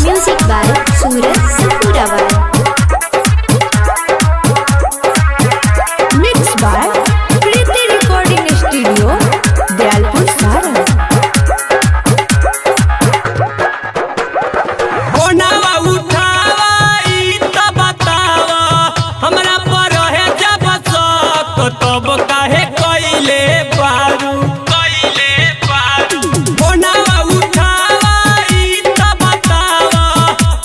Music by Suraj Sapuravar. Mixed by Preeti Recording Studio, Dayalpur, Saran. तब काहे कइले बारू फोनवा उठावा ई त बतावा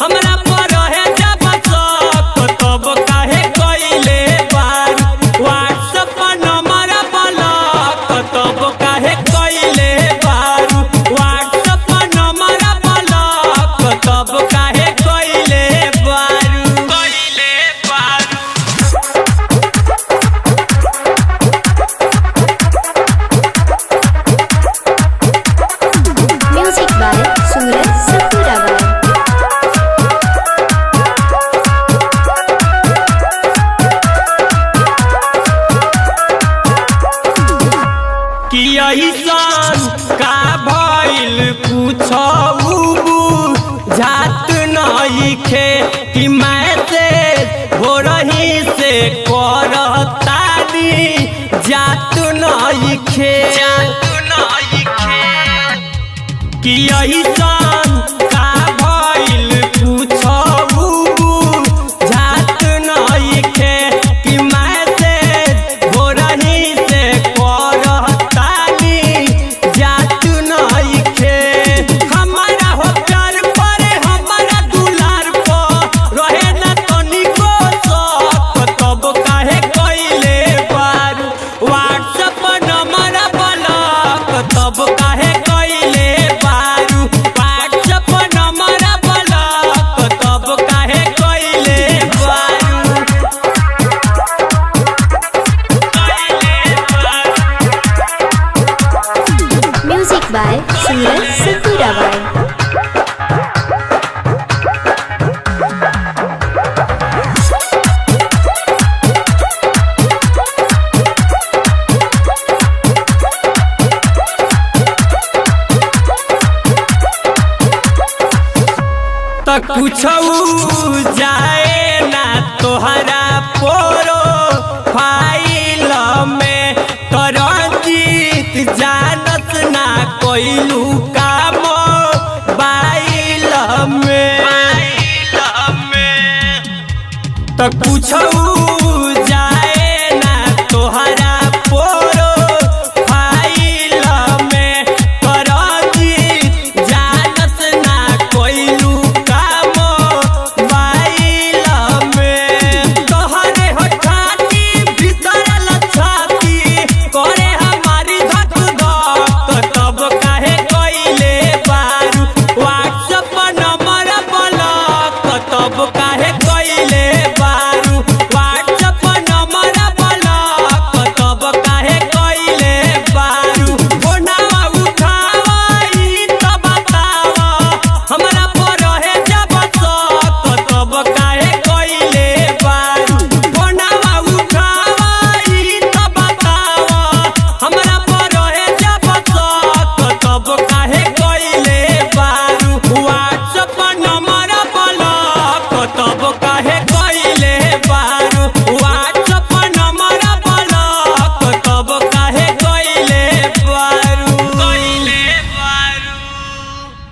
हमरा पर है जब शक तब काहे कइले बारू व्हाट्सएप पर नंबर ब्लॉक तब काहे कइले बारू व्हाट्सएप पर नंबर ब्लॉक तब काहे कइले बारू Music by Suraj Sapuravar. कि ऐसन का भइल पूछू जात नइखे कि मैसेज भोरही से करतानी जात नइखे कि ऐसन का भइल पूछू जात नइखे कि मैसेज भोरही से करतानी जात नइखे हमारा हो प्यार पर हमारा दुलार पर रहे ना तनिको शक तब काहे कइले बारू व्हाट्सएप पर नंबर ब्लॉक तब काहे कइले बारू व्हाट्सएप पर नंबर ब्लॉक तब काहे कइले बारू Music by Suraj Sapuravar. तक पूछू जाए ना तोहरा पोरो फाइल में तरंजीत जानत ना कोइलू काम बाइल में तक पूछू